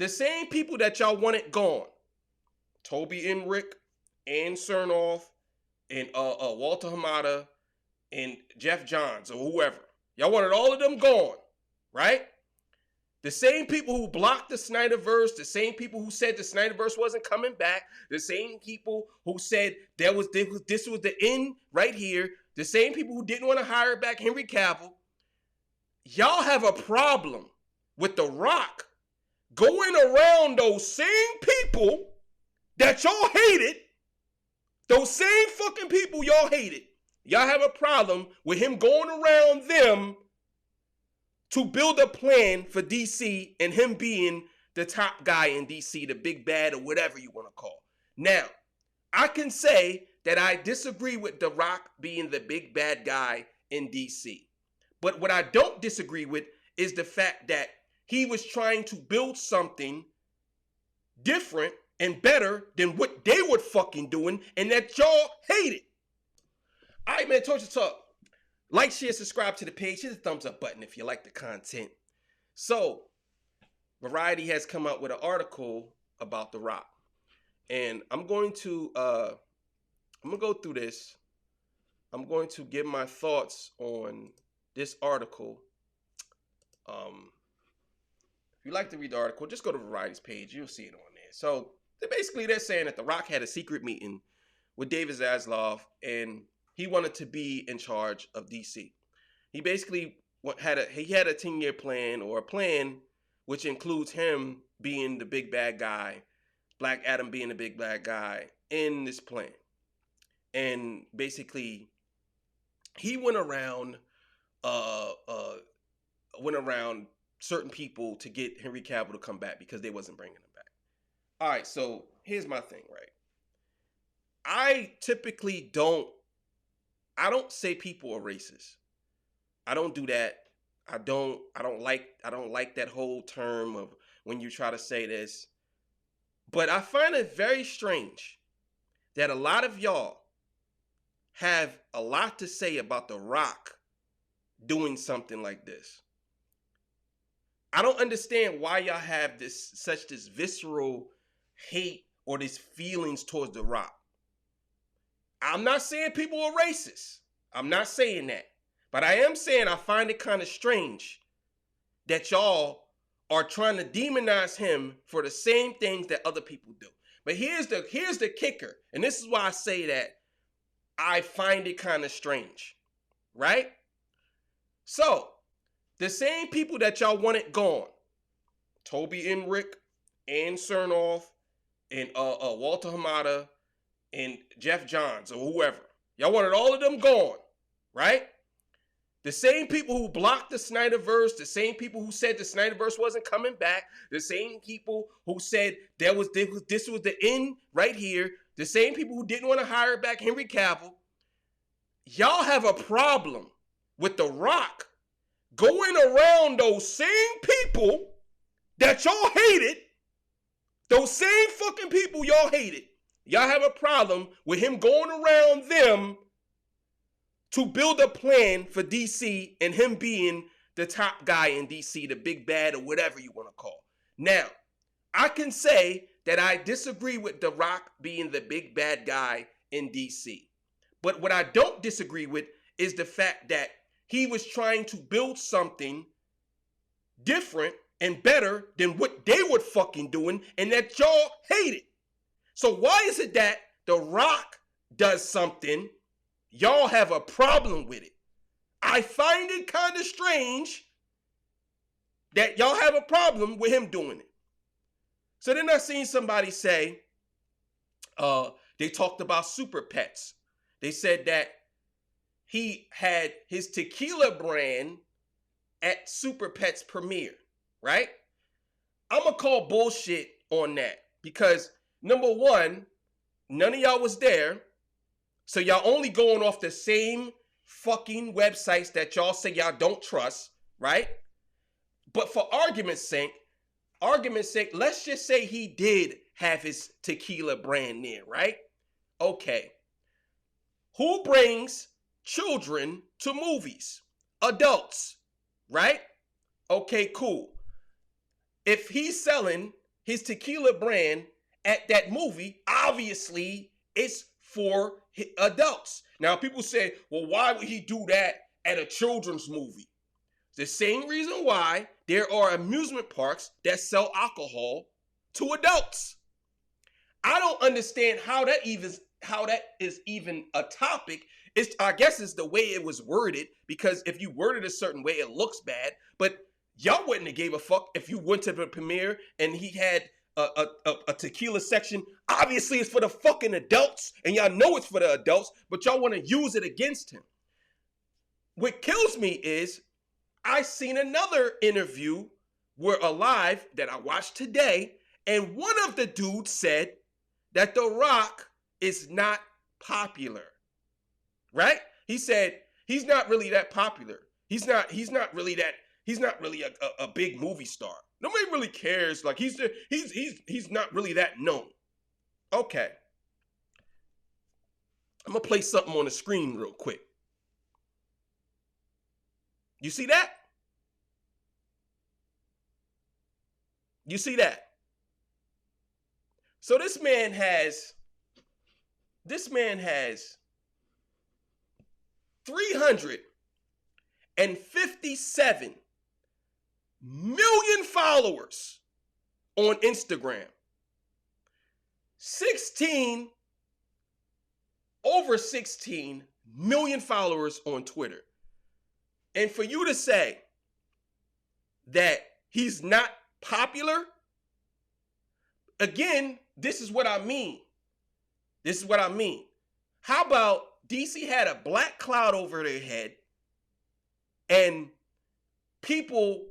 The same people that y'all wanted gone, Toby Enric, and Cernoff, and Walter Hamada, and Jeff Johns, or whoever. Y'all wanted all of them gone, right? The same people who blocked the Snyderverse, the same people who said the Snyderverse wasn't coming back, the same people who said this was the end right here, the same people who didn't want to hire back Henry Cavill. Y'all have a problem with The Rock going around those same people that y'all hated, those same fucking people y'all hated. Y'all have a problem with him going around them to build a plan for DC and him being the top guy in DC, the big bad or whatever you want to call. Now, I can say that I disagree with The Rock being the big bad guy in DC. But what I don't disagree with is the fact that he was trying to build something different and better than what they were fucking doing and that y'all hated. All right, man, Torture Talk. Like, share, subscribe to the page. Hit the thumbs up button if you like the content. So, Variety has come out with an article about The Rock. And I'm going to go through this. I'm going to give my thoughts on this article. If you like to read the article, just go to Variety's page. You'll see it on there. So they're saying that The Rock had a secret meeting with David Zaslav, and he wanted to be in charge of DC. He basically had a 10-year plan, or a plan which includes him being the big bad guy, Black Adam being the big bad guy in this plan. And basically, he went around certain people to get Henry Cavill to come back because they wasn't bringing him back. All right, so here's my thing, right? I typically don't say people are racist. I don't do that. I don't like that whole term of when you try to say this. But I find it very strange that a lot of y'all have a lot to say about The Rock doing something like this. I don't understand why y'all have this visceral hate or these feelings towards The Rock. I'm not saying people are racist. I'm not saying that. But I am saying I find it kind of strange that y'all are trying to demonize him for the same things that other people do. But here's the kicker, and this is why I say that I find it kind of strange, right? So, the same people that y'all wanted gone, Toby Enric, and Cernoff, and Walter Hamada, and Jeff Johns, or whoever. Y'all wanted all of them gone, right? The same people who blocked the Snyderverse, the same people who said the Snyderverse wasn't coming back, the same people who said this was the end right here, the same people who didn't want to hire back Henry Cavill. Y'all have a problem with The Rock going around those same people that y'all hated, those same fucking people y'all hated. Y'all have a problem with him going around them to build a plan for DC and him being the top guy in DC, the big bad or whatever you want to call. Now, I can say that I disagree with The Rock being the big bad guy in DC. But what I don't disagree with is the fact that he was trying to build something different and better than what they were fucking doing and that y'all hated. So why is it that The Rock does something, y'all have a problem with it? I find it kind of strange that y'all have a problem with him doing it. So then I seen somebody say, they talked about super pets. They said that he had his tequila brand at Super Pets premiere, right? I'm going to call bullshit on that because, number one, none of y'all was there. So y'all only going off the same fucking websites that y'all say y'all don't trust, right? But for argument's sake, let's just say he did have his tequila brand there, right? Okay. Who brings children to movies? Adults, right? Okay, cool. If he's selling his tequila brand at that movie, obviously it's for adults. Now people say, well, why would he do that at a children's movie? The same reason why there are amusement parks that sell alcohol to adults. I don't understand how that is even a topic. I guess it's the way it was worded, because if you word it a certain way, it looks bad. But y'all wouldn't have gave a fuck if you went to the premiere and he had a tequila section. Obviously, it's for the fucking adults, and y'all know it's for the adults, but y'all want to use it against him. What kills me is I seen another interview live that I watched today, and one of the dudes said that The Rock is not popular, right? He said he's not really that popular. He's not really a big movie star. Nobody really cares. Like he's not really that known. Okay. I'm gonna play something on the screen real quick. You see that? You see that? So this man has 357 million followers on Instagram. Over 16 million followers on Twitter. And for you to say that he's not popular, again, this is what I mean. How about DC had a black cloud over their head and people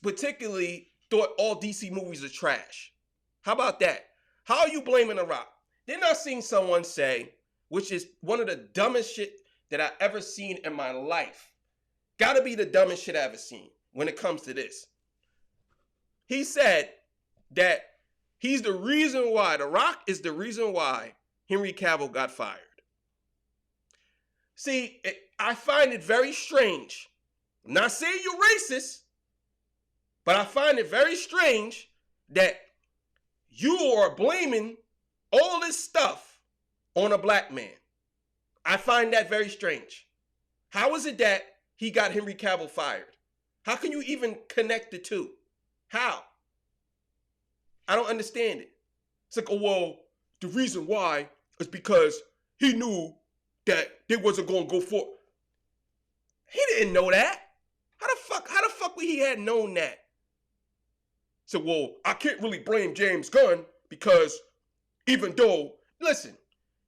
particularly thought all DC movies are trash? How about that? How are you blaming The Rock? Then I seen someone say, which is one of the dumbest shit that I ever seen in my life. Gotta be the dumbest shit I ever seen when it comes to this. He said that he's the reason why, The Rock is the reason why Henry Cavill got fired. See, I find it very strange. I'm not saying you're racist, but I find it very strange that you are blaming all this stuff on a black man. I find that very strange. How is it that he got Henry Cavill fired? How can you even connect the two? How? I don't understand it. It's like, oh, well, the reason why is because he knew that they wasn't going to go for. He didn't know that. How the fuck would he have known that? So, well, I can't really blame James Gunn because even though, listen,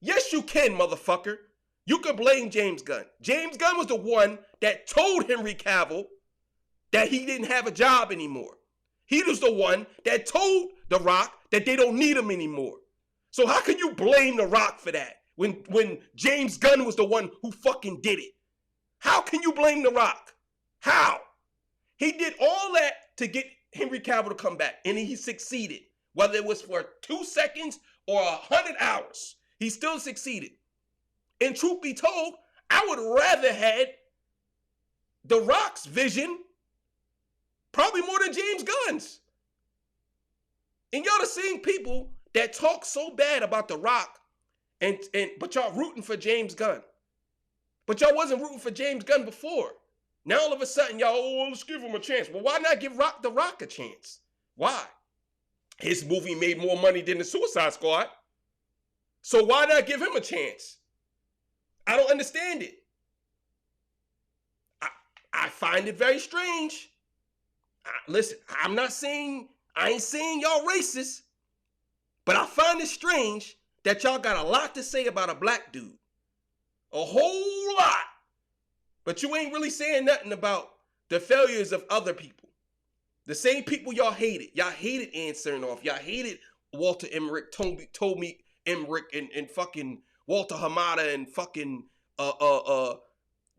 yes, you can, motherfucker. You can blame James Gunn. James Gunn was the one that told Henry Cavill that he didn't have a job anymore. He was the one that told The Rock that they don't need him anymore. So how can you blame The Rock for that when James Gunn was the one who fucking did it? How can you blame The Rock? How? He did all that to get Henry Cavill to come back, and he succeeded. Whether it was for 2 seconds or 100 hours, he still succeeded. And truth be told, I would rather had The Rock's vision probably more than James Gunn's. And y'all the same people that talk so bad about The Rock, but y'all rooting for James Gunn. But y'all wasn't rooting for James Gunn before. Now all of a sudden, y'all, oh, let's give him a chance. Well, why not give The Rock a chance? Why? His movie made more money than the Suicide Squad. So why not give him a chance? I don't understand it. I find it very strange. Listen, I ain't saying y'all racist, but I find it strange that y'all got a lot to say about a black dude. A whole lot. But you ain't really saying nothing about the failures of other people. The same people y'all hated. Y'all hated Ann Cernoff. Y'all hated Walter Emmerich, Toby Emmerich, and fucking Walter Hamada and fucking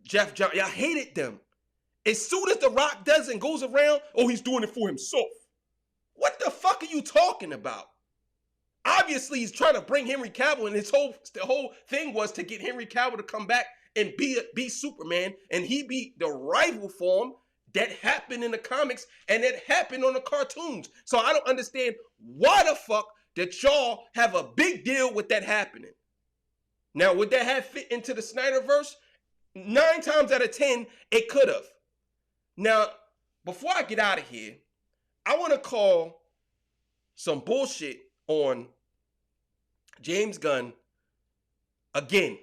Jeff John. Y'all hated them. As soon as The Rock does and goes around, oh, he's doing it for himself. What the fuck are you talking about? Obviously, he's trying to bring Henry Cavill, and the whole thing was to get Henry Cavill to come back and be Superman, and he be the rival for him. that happened in the comics and that happened on the cartoons. So I don't understand why the fuck that y'all have a big deal with that happening. Now, would that have fit into the Snyderverse? 9 times out of 10, it could have. Now, before I get out of here, I want to call some bullshit on James Gunn again.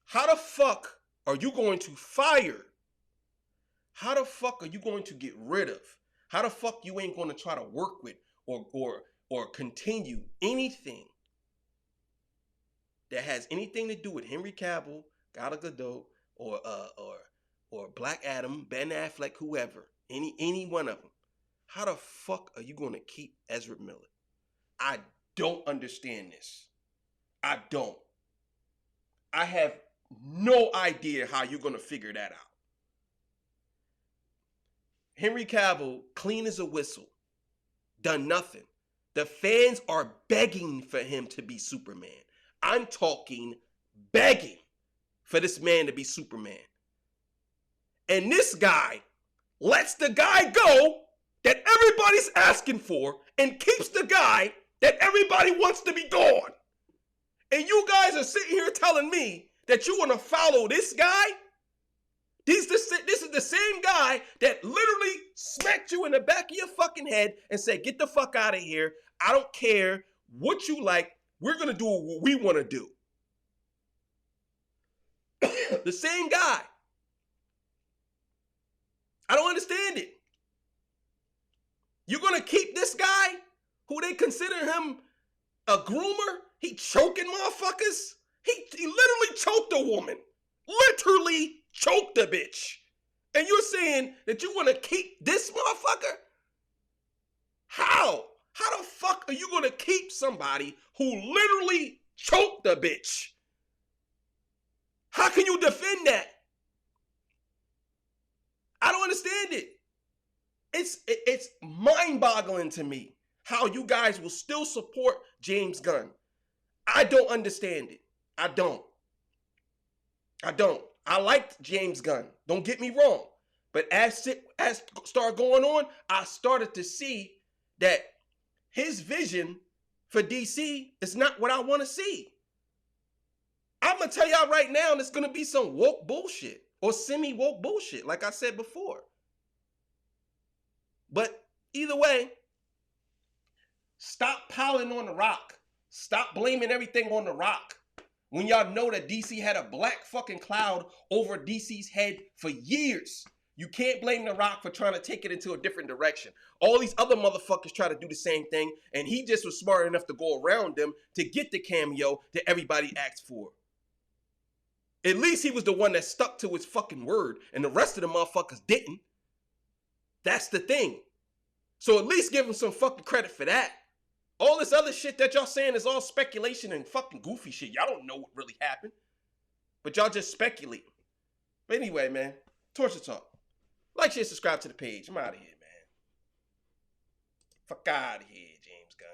How the fuck are you going to fire? How the fuck are you going to get rid of? How the fuck you ain't going to try to work with or continue anything that has anything to do with Henry Cavill, Gal Gadot, or Black Adam, Ben Affleck, whoever, any one of them? How the fuck are you going to keep Ezra Miller? I don't understand this. I don't. I have no idea how you're going to figure that out. Henry Cavill, clean as a whistle, done nothing. The fans are begging for him to be Superman. I'm talking begging for this man to be Superman. And this guy lets the guy go that everybody's asking for and keeps the guy that everybody wants to be gone. And you guys are sitting here telling me that you want to follow this guy? This is the same guy that literally smacked you in the back of your fucking head and said, get the fuck out of here. I don't care what you like. We're going to do what we want to do. The same guy. I don't understand it. You're going to keep this guy who they consider him a groomer? He choking motherfuckers? He literally choked a woman. Literally choked a bitch. And you're saying that you want to keep this motherfucker? How? How the fuck are you going to keep somebody who literally choked a bitch? How can you defend that? I don't understand it. It's mind-boggling to me how you guys will still support James Gunn. I don't understand it. I don't. I liked James Gunn. Don't get me wrong. But as started going on, I started to see that his vision for DC is not what I want to see. I'm going to tell y'all right now, there's going to be some woke bullshit or semi-woke bullshit, like I said before. But either way, stop piling on The Rock. Stop blaming everything on The Rock. When y'all know that DC had a black fucking cloud over DC's head for years. You can't blame The Rock for trying to take it into a different direction. All these other motherfuckers try to do the same thing, and he just was smart enough to go around them to get the cameo that everybody asked for. At least he was the one that stuck to his fucking word, and the rest of the motherfuckers didn't. That's the thing. So at least give him some fucking credit for that. All this other shit that y'all saying is all speculation and fucking goofy shit. Y'all don't know what really happened. But y'all just speculate. But anyway, man. Torture Talk. Like, share, subscribe to the page. I'm out of here, man. Fuck out of here, James Gunn.